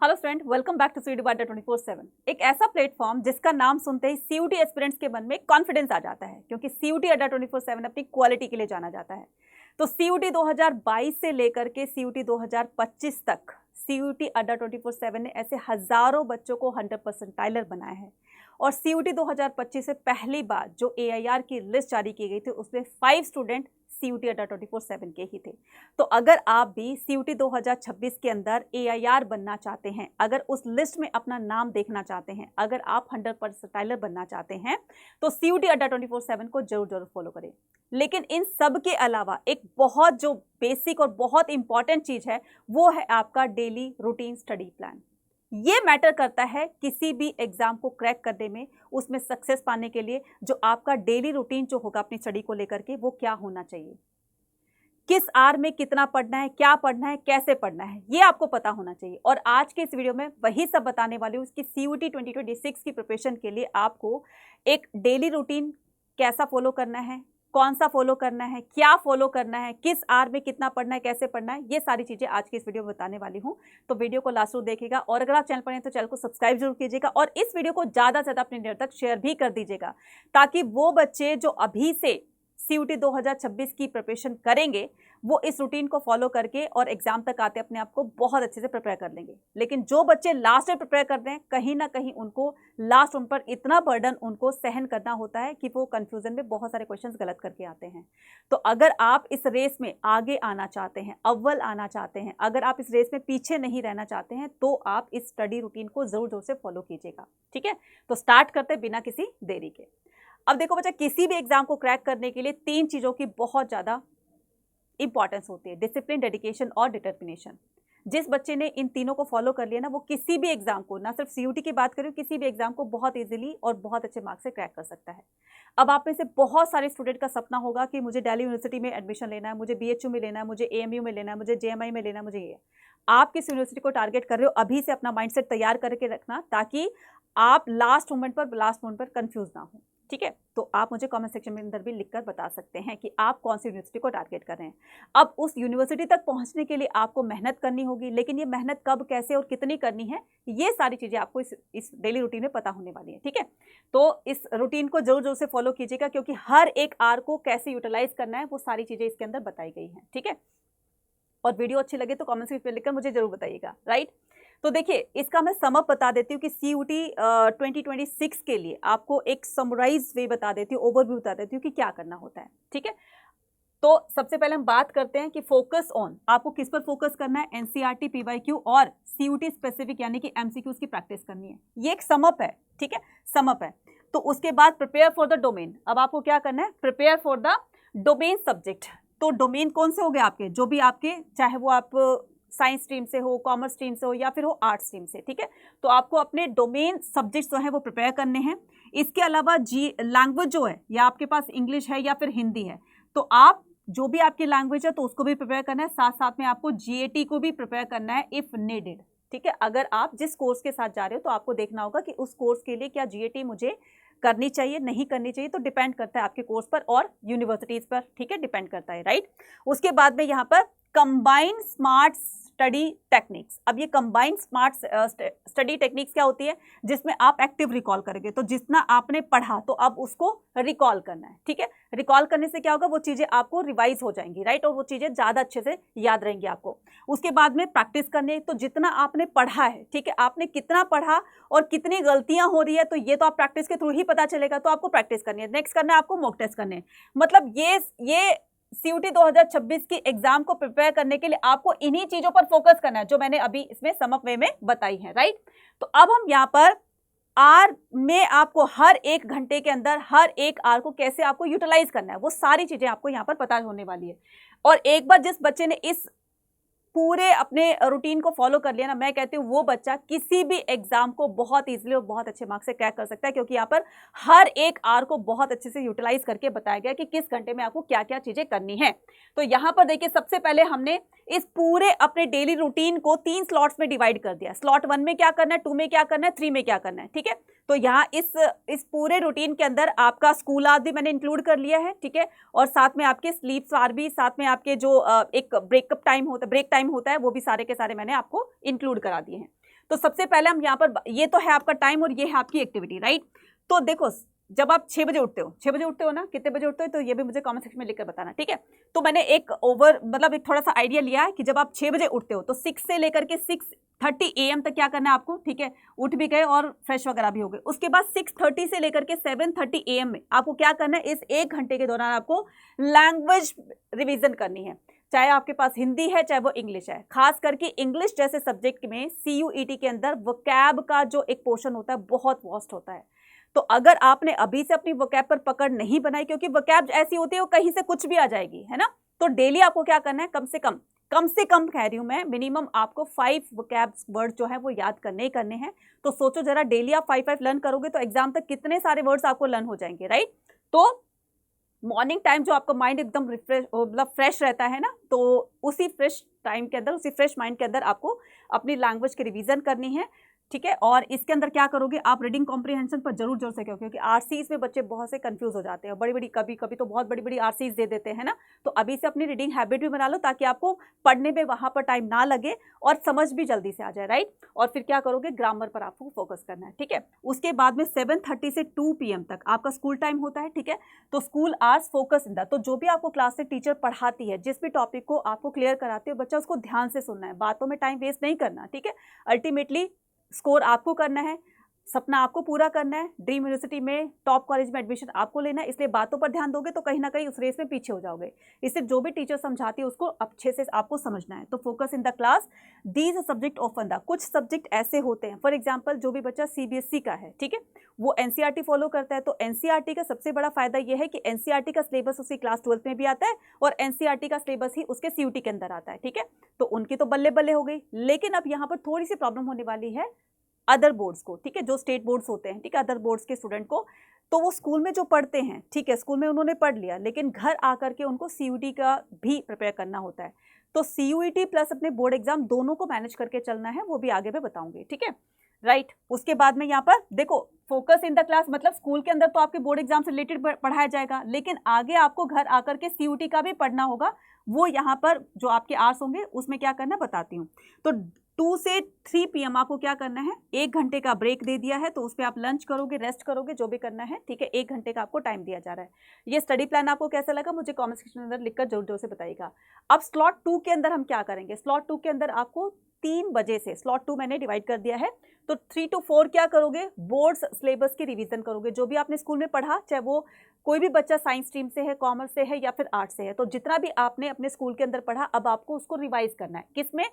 Hello student, welcome back to CUET Adda 24/7। एक ऐसा platform जिसका नाम सुनते ही सीयूटी एस्पिरेंट्स के मन में कॉन्फिडेंस आ जाता है, क्योंकि सीयूटी अड्डा 24/7 अपनी क्वालिटी के लिए जाना जाता है। तो सीयूटी 2022 से लेकर के सीयूटी 2025 तक सीयूटी अड्डा 24/7 ने ऐसे हजारों बच्चों को 100% बनाया है। और सीयूटी 2025 से पहली बार जो एआईआर की लिस्ट जारी की गई थी, उसमें 5 स्टूडेंट सीयूटी अड्डा 24/7 के ही थे। तो अगर आप भी सीयूटी 2026 के अंदर एआईआर बनना चाहते हैं, अगर उस लिस्ट में अपना नाम देखना चाहते हैं, अगर आप 100% बनना चाहते हैं, तो सीयूटी अड्डा 24/7 को जरूर फॉलो करें। लेकिन इन सब के अलावा एक बहुत जो बेसिक और बहुत इंपॉर्टेंट चीज है, वो है आपका डेली रूटीन स्टडी प्लान। ये मैटर करता है किसी भी एग्जाम को क्रैक करने में, उसमें सक्सेस पाने के लिए। जो आपका डेली रूटीन जो होगा अपनी स्टडी को लेकर के, वो क्या होना चाहिए, किस आर में कितना पढ़ना है, क्या पढ़ना है, कैसे पढ़ना है, ये आपको पता होना चाहिए। और आज के इस वीडियो में वही सब बताने वाली हूँ कि सीयूटी 2026 की प्रिपरेशन के लिए आपको एक डेली रूटीन कैसा फॉलो करना है, कौन सा फॉलो करना है, क्या फॉलो करना है, किस आर में कितना पढ़ना है, कैसे पढ़ना है, ये सारी चीजें आज की इस वीडियो में बताने वाली हूँ। तो वीडियो को लास्ट तक देखिएगा, और अगर आप चैनल पर हैं तो चैनल को सब्सक्राइब जरूर कीजिएगा, और इस वीडियो को ज्यादा से ज्यादा अपने नेट तक शेयर भी कर दीजिएगा, ताकि वो बच्चे जो अभी से सीयूटी 2026 की प्रिपरेशन करेंगे, वो इस रूटीन को फॉलो करके और एग्जाम तक आते अपने आप को बहुत अच्छे से प्रिपेयर कर लेंगे। लेकिन जो बच्चे लास्ट में प्रिपेयर करते हैं, कहीं ना कहीं उनको लास्ट उन पर इतना बर्डन उनको सहन करना होता है कि वो कंफ्यूजन में बहुत सारे क्वेश्चंस गलत करके आते हैं। तो अगर आप इस रेस में आगे आना चाहते हैं, अव्वल आना चाहते हैं, अगर आप इस रेस में पीछे नहीं रहना चाहते हैं, तो आप इस स्टडी रूटीन को जरूर से फॉलो कीजिएगा। ठीक है, तो स्टार्ट करते बिना किसी देरी के। अब देखो बच्चा, किसी भी एग्जाम को क्रैक करने के लिए 3 चीजों की बहुत ज्यादा इंपॉर्टेंस होती है: डिसिप्लिन, डेडिकेशन और डिटर्मिनेशन। जिस बच्चे ने इन तीनों को फॉलो कर लिया ना, वो किसी भी एग्जाम को, ना सिर्फ सीयूटी की बात करूं, किसी भी एग्जाम को बहुत इजीली और बहुत अच्छे मार्क्स से क्रैक कर सकता है। अब आप में से बहुत सारे स्टूडेंट का सपना होगा कि मुझे दिल्ली यूनिवर्सिटी में एडमिशन लेना है, मुझे बीएचयू में लेना है, मुझे एएमयू में लेना है, मुझे जेएमआई में लेना है, मुझे ये। आप किस यूनिवर्सिटी को टारगेट कर रहे हो, अभी से अपना माइंडसेट तैयार करके रखना, ताकि आप लास्ट मोमेंट पर कंफ्यूज ना हो। ठीक है, तो आप मुझे कमेंट सेक्शन में अंदर भी लिखकर बता सकते हैं कि आप कौन सी यूनिवर्सिटी को टारगेट कर रहे हैं। अब उस यूनिवर्सिटी तक पहुंचने के लिए आपको मेहनत करनी होगी, लेकिन ये मेहनत कब, कैसे और कितनी करनी है, ये सारी चीजें आपको इस डेली रूटीन में पता होने वाली है। ठीक है, तो इस रूटीन को जरूर से फॉलो कीजिएगा, क्योंकि हर एक आर को कैसे यूटिलाइज करना है, वो सारी चीजें इसके अंदर बताई गई हैं। ठीक है, और वीडियो अच्छी लगे तो कमेंट सेक्शन में लिखकर मुझे जरूर बताइएगा। राइट, तो देखिए, इसका मैं समअप बता देती हूँ कि सीयूटी 2026 के लिए आपको एक समराइज वे बता देती हूँ, ओवरव्यू बता देती हूँ कि क्या करना होता है। ठीक है, तो सबसे पहले हम बात करते हैं कि फोकस ऑन, आपको किस पर फोकस करना है। एनसीईआरटी, पीवाईक्यू और सीयूटी स्पेसिफिक यानी कि एमसीक्यूज की प्रैक्टिस करनी है। ये एक समअप है। ठीक है, समअप है। तो उसके बाद प्रिपेयर फॉर द डोमेन। अब आपको क्या करना है, prepare for the domain subject. तो डोमेन कौन से हो गए आपके, जो भी आपके, चाहे वो आप साइंस स्ट्रीम से हो, कॉमर्स स्ट्रीम से हो, या फिर हो आर्ट स्ट्रीम से। ठीक है, तो आपको अपने डोमेन सब्जेक्ट्स जो है वो प्रिपेयर करने हैं। इसके अलावा लैंग्वेज जो है, या आपके पास इंग्लिश है या फिर हिंदी है, तो आप जो भी आपकी लैंग्वेज है तो उसको भी प्रिपेयर करना है। साथ साथ में आपको जीएटी को भी प्रिपेयर करना है इफ नीडेड। ठीक है, अगर आप जिस कोर्स के साथ जा रहे हो तो आपको देखना होगा कि उस कोर्स के लिए क्या जीएटी मुझे करनी चाहिए, नहीं करनी चाहिए, तो डिपेंड करता है आपके कोर्स पर और यूनिवर्सिटीज पर। ठीक है, डिपेंड करता है। राइट, उसके बाद में यहाँ पर कंबाइंड स्मार्ट स्टडी टेक्निक्स। अब ये कंबाइंड स्मार्ट स्टडी टेक्निक्स क्या होती है, जिसमें आप एक्टिव रिकॉल करेंगे। तो जितना आपने पढ़ा तो अब उसको रिकॉल करना है। ठीक है, रिकॉल करने से क्या होगा, वो चीजें आपको रिवाइज हो जाएंगी। राइट, और वो चीजें ज्यादा अच्छे से याद रहेंगी आपको। उसके बाद में प्रैक्टिस करनी है। तो जितना आपने पढ़ा है, ठीक है, आपने कितना पढ़ा और कितनी गलतियां हो रही है, तो ये तो आप प्रैक्टिस के थ्रू ही पता चलेगा। तो आपको प्रैक्टिस करनी है। नेक्स्ट करना है आपको मॉक टेस्ट करने हैं। मतलब ये सीयूटी 2026 की एग्जाम को प्रिपेयर करने के लिए आपको इन्हीं चीजों पर फोकस करना है, जो मैंने अभी इसमें समअप वे में बताई है। राइट, तो अब हम यहाँ पर आर में आपको हर 1 घंटे के अंदर हर एक आर को कैसे आपको यूटिलाइज करना है, वो सारी चीजें आपको यहाँ पर पता होने वाली है। और एक बार जिस बच्चे ने इस पूरे अपने रूटीन को फॉलो कर लिया ना, मैं कहती हूँ वो बच्चा किसी भी एग्जाम को बहुत इजीली और बहुत अच्छे मार्क्स से क्रैक कर सकता है, क्योंकि यहाँ पर हर एक आर को बहुत अच्छे से यूटिलाइज करके बताया गया कि किस घंटे में आपको क्या क्या चीजें करनी है। तो यहाँ पर देखिए, सबसे पहले हमने इस पूरे अपने डेली रूटीन को 3 स्लॉट्स में डिवाइड कर दिया। स्लॉट 1 में क्या करना है, 2 में क्या करना है, 3 में क्या करना है। ठीक है, तो यहाँ इस पूरे रूटीन के अंदर आपका स्कूल आवर भी मैंने इंक्लूड कर लिया है। ठीक है, और साथ में आपके स्लीप आवर भी, साथ में आपके जो एक ब्रेक टाइम होता है, वो भी सारे के सारे मैंने आपको इंक्लूड करा दिए हैं। तो सबसे पहले हम यहाँ पर, ये तो है आपका टाइम और ये है आपकी एक्टिविटी, राइट। तो देखो जब आप 6 बजे उठते हो, 6 बजे उठते हो ना, कितने बजे उठते हो तो ये भी मुझे कमेंट सेक्शन में लिखकर बताना, ठीक है। तो मैंने एक एक थोड़ा सा आइडिया लिया है कि जब आप 6 बजे उठते हो तो 6 से लेकर के 6:30 AM तक क्या करना है आपको, ठीक है। उठ भी गए और फ्रेश वगैरह भी हो गए, उसके बाद 6:30 से लेकर के 7:30 AM में आपको क्या करना है, इस 1 घंटे के दौरान आपको लैंग्वेज रिविजन करनी है। चाहे आपके पास हिंदी है चाहे वो इंग्लिश है, खास करके इंग्लिश जैसे सब्जेक्ट में CUET के अंदर वोकैब का जो एक पोर्शन होता है बहुत वास्ट होता है। तो अगर आपने अभी से अपनी वोकैब पर पकड़ नहीं बनाई, क्योंकि वोकैब ऐसी होती है वो कहीं से कुछ भी आ जाएगी, है ना। तो डेली आपको क्या करना है, कम से कम कह रही हूं मैं, मिनिमम आपको 5 वोकैब वर्ड जो है वो याद करने ही करने हैं। तो सोचो जरा, डेली आप 5 लर्न करोगे तो एग्जाम तक कितने सारे वर्ड्स आपको लर्न हो जाएंगे, राइट। तो मॉर्निंग टाइम जो आपका माइंड एकदम रिफ्रेश फ्रेश रहता है ना, तो उसी फ्रेश टाइम के अंदर, उसी फ्रेश माइंड के अंदर आपको अपनी लैंग्वेज की रिवीजन करनी है, ठीक है। और इसके अंदर क्या करोगे, आप रीडिंग कॉम्प्रिहेंशन पर जरूर जोर से, क्योंकि RCs में बच्चे बहुत से कंफ्यूज हो जाते हैं, बड़ी कभी तो बहुत बड़ी RCs दे देते हैं ना। तो अभी से अपनी रीडिंग हैबिट भी बना लो ताकि आपको पढ़ने में वहां पर टाइम ना लगे और समझ भी जल्दी से आ जाए, राइट। और फिर क्या करोगे, ग्रामर पर आपको फोकस करना है, ठीक है। उसके बाद में 7:30 से 2 PM तक आपका स्कूल टाइम होता है, ठीक है। तो school hours focus in the, तो जो भी आपको क्लास से टीचर पढ़ाती है, जिस भी टॉपिक को आपको क्लियर कराते हो, बच्चा उसको ध्यान से सुनना है, बातों में टाइम वेस्ट नहीं करना, ठीक है। अल्टीमेटली स्कोर आपको करना है, सपना आपको पूरा करना है, ड्रीम यूनिवर्सिटी में टॉप कॉलेज में एडमिशन आपको लेना है, इसलिए बातों पर ध्यान दोगे तो कहीं ना कहीं उस रेस में पीछे हो जाओगे। इससे जो भी टीचर समझाती है उसको अच्छे से आपको समझना है। तो focus in the class, these subject often the, कुछ सब्जेक्ट ऐसे होते हैं, फॉर एग्जाम्पल जो भी बच्चा CBSE का है, ठीक है, वो NCERT फॉलो करता है। तो NCERT का सबसे बड़ा फायदा यह है कि NCERT का सिलेबस उसकी क्लास 12th में भी आता है और NCERT का सिलेबस ही उसके CUT के अंदर आता है, ठीक है। तो उनकी तो बल्ले बल्ले हो गई। लेकिन अब यहाँ पर थोड़ी सी प्रॉब्लम होने वाली है अदर बोर्ड्स को, ठीक है, जो स्टेट बोर्ड्स होते हैं, ठीक है, अदर बोर्ड्स के स्टूडेंट को। तो वो स्कूल में जो पढ़ते हैं, ठीक है, स्कूल में उन्होंने पढ़ लिया, लेकिन घर आकर के उनको CUT का भी प्रिपेयर करना होता है। तो CUET प्लस अपने बोर्ड एग्जाम दोनों को मैनेज करके चलना है, वो भी आगे मैं बताऊंगी, ठीक है, राइट। उसके बाद में यहाँ पर देखो, फोकस इन द क्लास मतलब स्कूल के अंदर तो आपके बोर्ड एग्जाम से रिलेटेड पढ़ाया जाएगा, लेकिन आगे आपको घर आकर के CUT का भी पढ़ना होगा। वो यहाँ पर जो आपके आर्स होंगे उसमें क्या करना बताती हूँ। तो 2 से 3 PM आपको क्या करना है, 1 घंटे का ब्रेक दे दिया है, तो उस पर आप लंच करोगे, रेस्ट करोगे, जो भी करना है, ठीक है। 1 घंटे का आपको टाइम दिया जा रहा है। ये स्टडी प्लान आपको कैसा लगा मुझे कमेंट सेक्शन में अंदर लिखकर जरूर जरूर से बताइएगा। अब स्लॉट 2 के अंदर हम क्या करेंगे, स्लॉट 2 के अंदर आपको 3 बजे से, स्लॉट 2 मैंने डिवाइड कर दिया है, तो 3 to 4 क्या करोगे, बोर्ड्स सिलेबस की रिवीजन करोगे। जो भी आपने स्कूल में पढ़ा, चाहे वो कोई भी बच्चा साइंस स्ट्रीम से है, कॉमर्स से है या फिर आर्ट्स से है, तो जितना भी आपने अपने स्कूल के अंदर पढ़ा अब आपको उसको रिवाइज करना है, किसमें,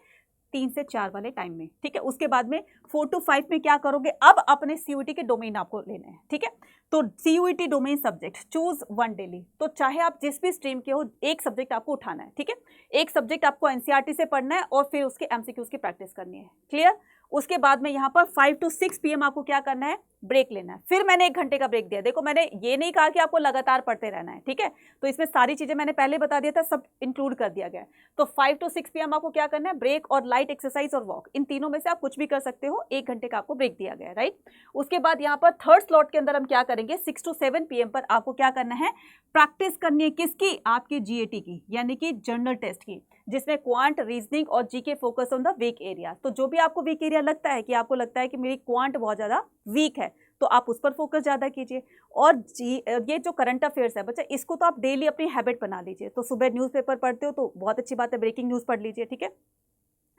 3 से 4 वाले टाइम में, ठीक है। उसके बाद में 4 to 5 में क्या करोगे, अब अपने CUET के डोमेन आपको लेने हैं, ठीक है। तो CUET domain subject choose 1 daily, तो चाहे आप जिस भी स्ट्रीम के हो, एक सब्जेक्ट आपको उठाना है, ठीक है। एक सब्जेक्ट आपको NCERT से पढ़ना है और फिर उसके MCQs की प्रैक्टिस करनी है, क्लियर। उसके बाद में यहाँ पर 5 to 6 PM आपको क्या करना है, ब्रेक लेना है। फिर मैंने 1 घंटे का ब्रेक दिया। देखो मैंने ये नहीं कहा कि आपको लगातार पढ़ते रहना है, ठीक है। तो इसमें सारी चीजें मैंने पहले बता दिया था, सब इंक्लूड कर दिया गया है। तो 5 to 6 PM आपको क्या करना है, ब्रेक और लाइट एक्सरसाइज और वॉक, इन तीनों में से आप कुछ भी कर सकते हो। 1 घंटे का आपको ब्रेक दिया गया है, राइट। उसके बाद यहाँ पर थर्ड स्लॉट के अंदर हम क्या करेंगे, 6 to 7 PM पर आपको क्या करना है, प्रैक्टिस करनी है, किसकी, आपकी GAT की, यानी कि जनरल टेस्ट की, जिसमें क्वांट, रीजनिंग और GK focus on the weak area. तो जो भी आपको वीक एरिया लगता है कि आपको लगता है कि मेरी क्वांट बहुत ज्यादा वीक है, तो आप उस पर फोकस ज्यादा कीजिए। और ये जो करंट अफेयर्स है बच्चा, इसको तो आप डेली अपनी हैबिट बना लीजिए। तो सुबह न्यूज़पेपर पढ़ते हो तो बहुत अच्छी बात है, ब्रेकिंग न्यूज़ पढ़ लीजिए, ठीक है।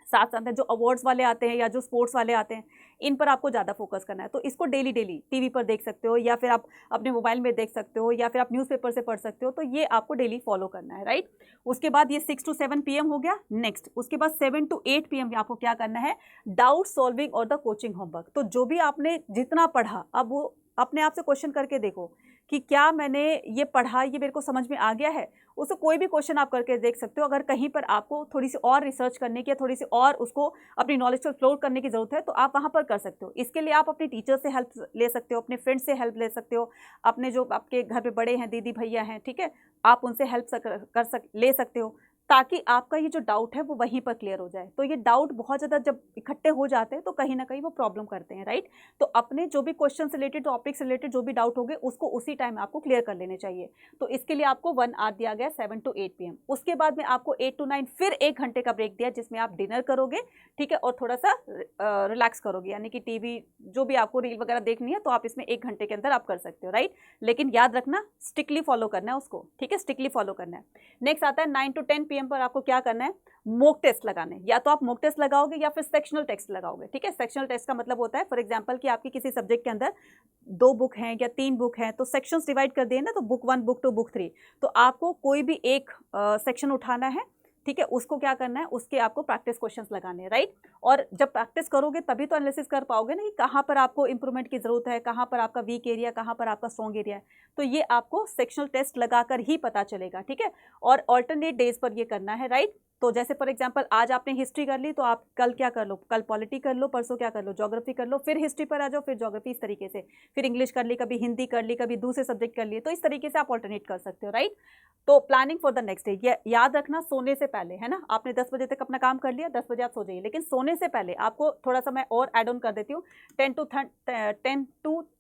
साथ साथ में जो अवार्ड्स वाले आते हैं या जो स्पोर्ट्स वाले आते हैं, इन पर आपको ज़्यादा फोकस करना है। तो इसको डेली टीवी पर देख सकते हो, या फिर आप अपने मोबाइल में देख सकते हो, या फिर आप न्यूज़पेपर से पढ़ सकते हो। तो ये आपको डेली फॉलो करना है, राइट। उसके बाद ये 6 to 7 PM हो गया। नेक्स्ट उसके बाद 7 to 8 PM आपको क्या करना है, डाउट सॉल्विंग और द कोचिंग होमवर्क। तो जो भी आपने जितना पढ़ा, अब वो अपने आप से क्वेश्चन करके देखो कि क्या मैंने ये पढ़ा, ये मेरे को समझ में आ गया है। उससे कोई भी क्वेश्चन आप करके देख सकते हो। अगर कहीं पर आपको थोड़ी सी और रिसर्च करने की या थोड़ी सी और उसको अपनी नॉलेज को एक्सप्लोर करने की जरूरत है, तो आप वहाँ पर कर सकते हो। इसके लिए आप अपने टीचर से हेल्प ले सकते हो, अपने फ्रेंड से हेल्प ले सकते हो, अपने जो आपके घर पे बड़े हैं, दीदी भैया हैं, ठीक है, आप उनसे हेल्प ले सकते हो, ताकि आपका ये जो डाउट है वो वहीं पर क्लियर हो जाए। तो ये डाउट बहुत ज़्यादा जब इकट्ठे हो जाते हैं तो कहीं ना कहीं वो प्रॉब्लम करते हैं, राइट। तो अपने जो भी क्वेश्चन से रिलेटेड, टॉपिक से रिलेटेड जो भी डाउट हो गए उसको उसी टाइम आपको क्लियर कर लेने चाहिए। तो इसके लिए आपको 1 आवर दिया गया 7 to 8 PM। उसके बाद में आपको 8 to 9 फिर 1 घंटे का ब्रेक दिया, जिसमें आप डिनर करोगे, ठीक है, और थोड़ा सा रिलैक्स करोगे, यानी कि टीवी जो भी आपको रील वगैरह देखनी है तो आप इसमें 1 घंटे के अंदर आप कर सकते हो, राइट। लेकिन याद रखना स्ट्रिक्टली फॉलो करना है उसको, ठीक है, स्ट्रिक्टली फॉलो करना है। नेक्स्ट आता है 9 to 10 PM पर आपको क्या करना है, मॉक टेस्ट लगाने। या तो आप मॉक टेस्ट लगाओगे या फिर सेक्शनल टेस्ट लगाओगे, ठीक है। सेक्शनल टेस्ट का मतलब होता है फॉर एग्जांपल कि आपकी किसी सब्जेक्ट के अंदर 2 बुक हैं या 3 बुक हैं, तो सेक्शंस डिवाइड कर दिए ना, तो बुक 1, बुक 2, बुक 3। तो आपको कोई भी एक सेक्शन उठाना है, ठीक है, उसको क्या करना है, उसके आपको प्रैक्टिस क्वेश्चंस लगाने हैं, राइट। और जब प्रैक्टिस करोगे तभी तो एनालिसिस कर पाओगे ना कि कहाँ पर आपको इंप्रूवमेंट की जरूरत है, कहाँ पर आपका वीक एरिया, कहाँ पर आपका स्ट्रॉन्ग एरिया है। तो ये आपको सेक्शनल टेस्ट लगाकर ही पता चलेगा, ठीक है। और ऑल्टरनेट डेज पर ये करना है, राइट। तो जैसे फॉर एग्जांपल आज आपने हिस्ट्री कर ली, तो आप कल क्या कर लो, कल पॉलिटी कर लो, परसों क्या कर लो, ज्योग्राफी कर लो, फिर हिस्ट्री पर आ जाओ, फिर ज्योग्राफी, इस तरीके से। फिर इंग्लिश कर ली, कभी हिंदी कर ली, कभी दूसरे सब्जेक्ट कर लिए। तो इस तरीके से आप ऑल्टरनेट कर सकते हो, राइट। तो planning for the next day, ये याद रखना सोने से पहले, है ना। आपने 10 बजे तक अपना काम कर लिया, 10 बजे आप सो जाइए, लेकिन सोने से पहले आपको थोड़ा सा मैं और एड ऑन कर देती हूँ, 10 to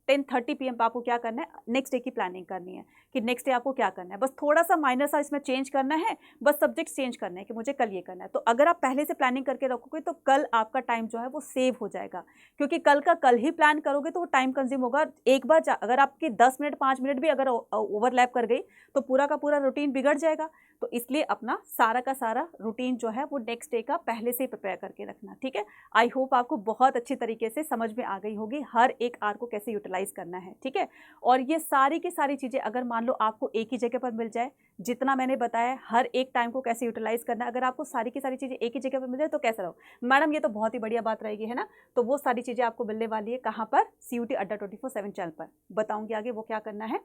10:30 PM पर आपको क्या करना है, नेक्स्ट डे की प्लानिंग करनी है कि नेक्स्ट डे आपको क्या करना है। बस थोड़ा सा माइनर सा इसमें चेंज करना है, बस सब्जेक्ट चेंज करना है कि मुझे कल ये करना है। तो अगर आप पहले से प्लानिंग करके रखोगे तो कल आपका टाइम जो है वो सेव हो जाएगा, क्योंकि कल का कल ही प्लान करोगे तो वो टाइम कंज्यूम होगा। एक बार अगर आपकी 10 मिनट 5 मिनट भी अगर ओवरलैप कर गई तो पूरा का पूरा रूटीन बिगड़ जाएगा। तो इसलिए अपना सारा का सारा रूटीन जो है वो नेक्स्ट डे का पहले से ही प्रिपेयर करके रखना, ठीक है। आई होप आपको बहुत अच्छी तरीके से समझ में आ गई होगी हर एक आवर को कैसे यूटिलाइज करना है, ठीक है। और ये सारी की सारी चीज़ें अगर मान लो आपको एक ही जगह पर मिल जाए, जितना मैंने बताया हर एक टाइम को कैसे यूटिलाइज करना है, अगर आपको सारी की सारी चीज़ें एक ही जगह पर मिल जाए तो कैसा रहो मैडम, ये तो बहुत ही बढ़िया बात रहेगी, है ना। तो वो सारी चीज़ें आपको मिलने वाली है कहाँ पर, CUT अड्डा 24/7 चैनल पर। बताऊंगी आगे वो क्या करना है।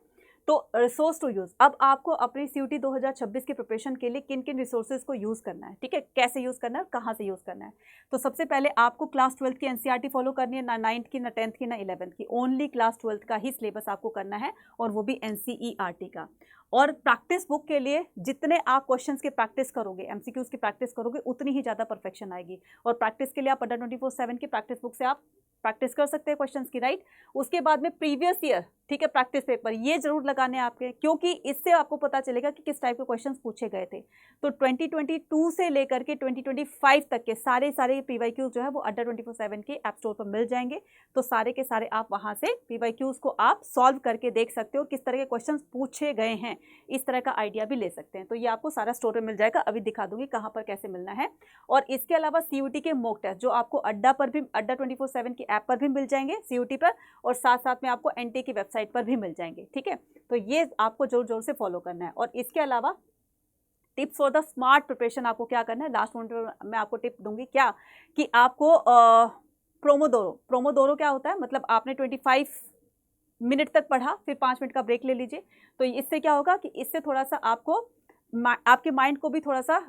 तो रिसोर्स टू यूज़, अब आपको अपनी CUT 2026 की प्रिपरेशन के लिए किन किन रिसोर्सेज को यूज़ करना है, ठीक है, कैसे यूज़ करना है, कहाँ से यूज़ करना है। तो सबसे पहले आपको क्लास 12th की NCERT फॉलो करनी है, ना 9th की, ना 10th की, ना 11th की, ओनली क्लास 12th का ही सिलेबस आपको करना है, और वो भी NCERT का। और प्रैक्टिस बुक के लिए जितने आप क्वेश्चंस की प्रैक्टिस करोगे, MCQs की प्रैक्टिस करोगे, उतनी ही ज़्यादा परफेक्शन आएगी। और प्रैक्टिस के लिए आप अड्डा 24/7 की प्रैक्टिस बुक से आप प्रैक्टिस कर सकते हैं क्वेश्चंस की, राइट। उसके बाद में प्रीवियस ईयर, ठीक है, प्रैक्टिस पेपर ये जरूर लगाने आपके, क्योंकि इससे आपको पता चलेगा कि किस टाइप के क्वेश्चंस पूछे गए थे। तो 2022 से लेकर के 2025 तक के सारे PYQs जो है वो अड्डा 24/7 के ऐप स्टोर पर मिल जाएंगे। तो सारे के सारे आप वहां से PYQs को आप सॉल्व करके देख सकते हो, किस तरह के क्वेश्चंस पूछे गए हैं, इस तरह का आइडिया भी ले सकते हैं। तो ये आपको सारा स्टोर में मिल जाएगा, अभी दिखा दूंगी कहाँ पर कैसे मिलना है। और इसके अलावा CUT के मॉक टेस्ट जो आपको अड्डा 24/7 की ऐप पर भी मिल जाएंगे, CUT पर, और साथ साथ में आपको NTA की वेबसाइट पर भी मिल जाएंगे, ठीक है। तो ये आपको जोर जोर से फॉलो करना है। और इसके अलावा tips for the smart preparation आपको क्या करना है, लास्ट मोमेंट में मैं आपको टिप दूंगी क्या, कि आपको प्रोमोडोरो क्या होता है, मतलब आपने 25 मिनट तक पढ़ा, फिर 5 मिनट का ब्रेक ले लीजिए। तो इससे क्या होगा कि इससे थोड़ा सा आपको आपके माइंड को भी थोड़ा सा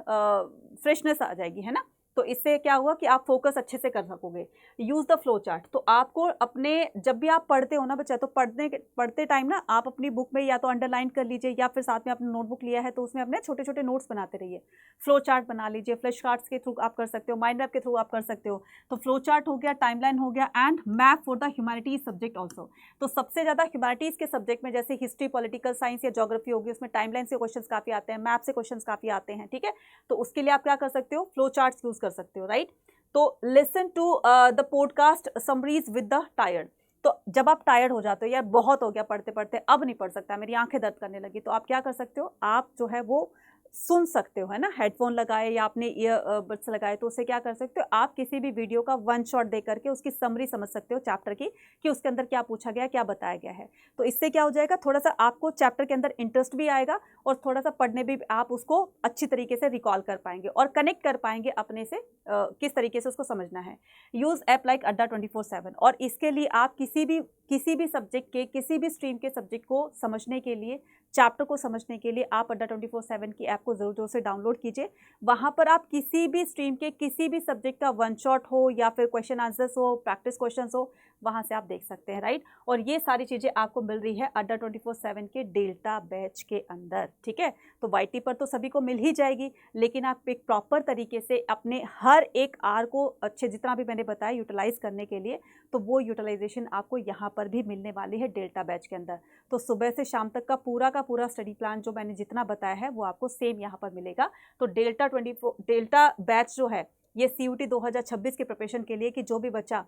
फ्रेशनेस आ जाएगी, है ना। तो इससे क्या हुआ कि आप फोकस अच्छे से कर सकोगे। यूज़ द फ्लो चार्ट, तो आपको अपने जब भी आप पढ़ते हो ना बच्चा, तो पढ़ते टाइम ना आप अपनी बुक में या तो अंडरलाइन कर लीजिए, या फिर साथ में आपने नोटबुक लिया है तो उसमें अपने छोटे छोटे नोट्स बनाते रहिए। फ्लो चार्ट बना लीजिए, फ्लैश कार्ड्स के थ्रू आप कर सकते हो, माइंड मैप के थ्रू आप कर सकते हो। तो फ्लो चार्ट हो गया, टाइमलाइन हो गया, and map for the humanities subject also. तो सबसे ज़्यादा ह्यूमैनिटीज़ के सब्जेक्ट में जैसे हिस्ट्री, पॉलिटिकल साइंस या ज्योग्राफी होगी, उसमें टाइमलाइन से क्वेश्चंस काफ़ी आते हैं, मैप से क्वेश्चंस काफ़ी आते हैं, ठीक है। तो उसके लिए आप क्या कर सकते हो, फ्लो चार्ट्स यूज़ कर सकते हो, राइट। तो listen to the podcast summaries with the tired. तो जब आप टायर्ड हो जाते हो, यार बहुत हो गया पढ़ते पढ़ते, अब नहीं पढ़ सकता, मेरी आंखें दर्द करने लगी, तो आप क्या कर सकते हो, आप जो है वो सुन सकते हो, है ना, हेडफोन लगाए या अपने ईयरबड्स लगाए। तो उससे क्या कर सकते हो, आप किसी भी वीडियो का 1 शॉट दे करके उसकी समरी समझ सकते हो चैप्टर की, कि उसके अंदर क्या पूछा गया, क्या बताया गया है। तो इससे क्या हो जाएगा, थोड़ा सा आपको चैप्टर के अंदर इंटरेस्ट भी आएगा, और थोड़ा सा पढ़ने भी आप उसको अच्छी तरीके से रिकॉल कर पाएंगे और कनेक्ट कर पाएंगे अपने से, किस तरीके से उसको समझना है। यूज़ ऐप लाइक अड्डा 24/7। और इसके लिए आप किसी भी सब्जेक्ट के, किसी भी स्ट्रीम के सब्जेक्ट को समझने के लिए चैप्टर को समझने के लिए आप अड्डा 24/7 की ऐप को ज़रूर से डाउनलोड कीजिए। वहाँ पर आप किसी भी स्ट्रीम के किसी भी सब्जेक्ट का वन शॉट हो या फिर क्वेश्चन आंसर्स हो, प्रैक्टिस क्वेश्चंस हो, वहाँ से आप देख सकते हैं, राइट। और ये सारी चीज़ें आपको मिल रही है अड्डा 24/7 के डेल्टा बैच के अंदर, ठीक है। तो वाईटी पर तो सभी को मिल ही जाएगी, लेकिन आप एक प्रॉपर तरीके से अपने हर एक आर को अच्छे, जितना भी मैंने बताया, यूटिलाइज करने के लिए, तो वो यूटिलाइजेशन आपको यहाँ पर भी मिलने वाली है डेल्टा बैच के अंदर। तो सुबह से शाम तक का पूरा स्टडी प्लान जो मैंने जितना बताया है वो आपको सेम यहाँ पर मिलेगा। तो डेल्टा बैच जो है ये CUT 2026 के प्रिपरेशन के लिए, कि जो भी बच्चा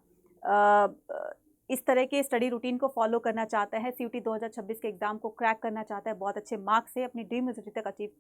इस तरह के स्टडी रूटीन को फॉलो करना चाहता है, CUT 2026 के एग्जाम को क्रैक करना चाहता है, बहुत अच्छे मार्क्स से अपनी ड्रीम यूनिवर्सिटी तक अचीव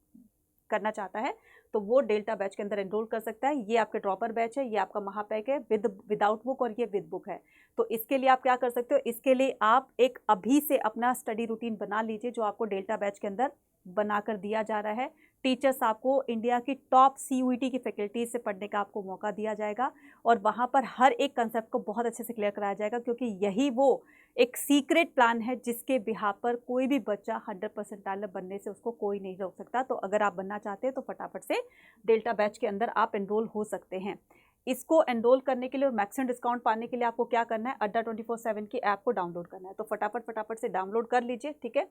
करना चाहता है, तो वो डेल्टा बैच के अंदर एनरोल कर सकता है। ये आपके ड्रॉपर बैच है, ये आपका महापैक है विदाउट बुक, और ये विद बुक है। तो इसके लिए आप क्या कर सकते हो, इसके लिए आप एक अभी से अपना स्टडी रूटीन बना लीजिए जो आपको डेल्टा बैच के अंदर बनाकर दिया जा रहा है। टीचर्स आपको इंडिया की टॉप CUET की फैकल्टीज से पढ़ने का आपको मौका दिया जाएगा, और वहाँ पर हर एक कंसेप्ट को बहुत अच्छे से क्लियर कराया जाएगा, क्योंकि यही वो एक सीक्रेट प्लान है जिसके बिहाफ पर कोई भी बच्चा 100% बनने से उसको कोई नहीं रोक सकता। तो अगर आप बनना चाहते हैं तो फटाफट से डेल्टा बैच के अंदर आप एनरोल हो सकते हैं। इसको एनरोल करने के लिए और मैक्सिमम डिस्काउंट पाने के लिए आपको क्या करना है, अड्डा 24/7 की ऐप को डाउनलोड करना है। तो फटाफट से डाउनलोड कर लीजिए, ठीक है।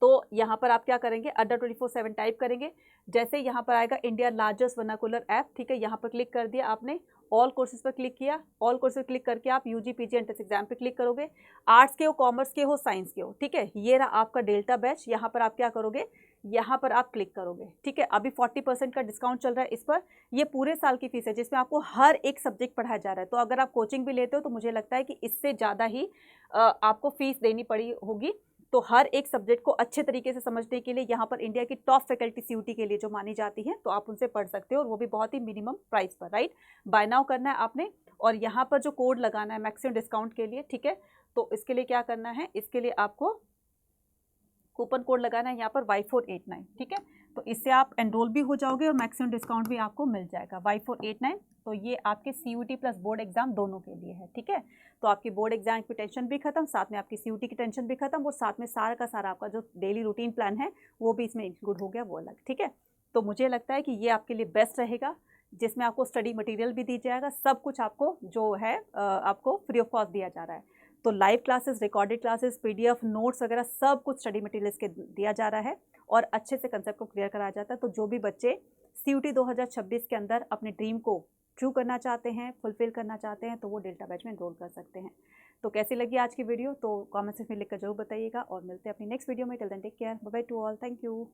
तो यहाँ पर आप क्या करेंगे, अड्डा 24/7 टाइप करेंगे, जैसे यहाँ पर आएगा इंडिया लार्जेस्ट वर्नाकुलर ऐप, ठीक है। यहाँ पर क्लिक कर दिया आपने, ऑल कोर्सेज पर क्लिक किया, ऑल कोर्सेज क्लिक करके आप UG PG एंट्रेंस एग्जाम पे क्लिक करोगे, आर्ट्स के हो, कॉमर्स के हो, साइंस के हो, ठीक है। ये रहा आपका डेल्टा बैच। यहाँ पर आप क्या करोगे, यहाँ पर आप क्लिक करोगे, ठीक है। अभी 40% का डिस्काउंट चल रहा है इस पर। ये पूरे साल की फीस है जिसमें आपको हर एक सब्जेक्ट पढ़ाया जा रहा है। तो अगर आप कोचिंग भी लेते हो तो मुझे लगता है कि इससे ज़्यादा ही आपको फीस देनी पड़ी होगी। तो हर एक सब्जेक्ट को अच्छे तरीके से समझने के लिए यहाँ पर इंडिया की टॉप फैकल्टी CUT के लिए जो मानी जाती है, तो आप उनसे पढ़ सकते हो, और वो भी बहुत ही मिनिमम प्राइस पर, राइट। बाय नाउ करना है आपने, और यहाँ पर जो कोड लगाना है मैक्सिमम डिस्काउंट के लिए, ठीक है। तो इसके लिए क्या करना है, इसके लिए आपको कूपन कोड लगाना है यहाँ पर Y489, ठीक है। तो इससे आप एनरोल भी हो जाओगे और मैक्सिमम डिस्काउंट भी आपको मिल जाएगा Y489। तो ये आपके CUT प्लस बोर्ड एग्जाम दोनों के लिए है, ठीक है। तो आपकी बोर्ड एग्जाम की टेंशन भी खत्म, साथ में आपकी CUT की टेंशन भी खत्म, और साथ में सारा का सारा आपका जो डेली रूटीन प्लान है वो भी इसमें इंक्लूड हो गया, वो अलग, ठीक है। तो मुझे लगता है कि ये आपके लिए बेस्ट रहेगा, जिसमें आपको स्टडी मटेरियल भी दी जाएगा, सब कुछ आपको जो है आपको फ्री ऑफ कॉस्ट दिया जा रहा है। तो live classes, recorded classes, PDF notes वगैरह सब कुछ स्टडी मटेरियल्स के दिया जा रहा है, और अच्छे से कंसेप्ट को क्लियर कराया जाता है। तो जो भी बच्चे CUT 2026 के अंदर अपने ड्रीम को ट्रू करना चाहते हैं, फुलफिल करना चाहते हैं, तो वो डेल्टा बैच में एनरोल कर सकते हैं। तो कैसी लगी आज की वीडियो, तो कमेंट सेक्शन में लिखकर जरूर बताइएगा, और मिलते हैं अपनी नेक्स्ट वीडियो में। Till then take care, bye bye to all, thank you.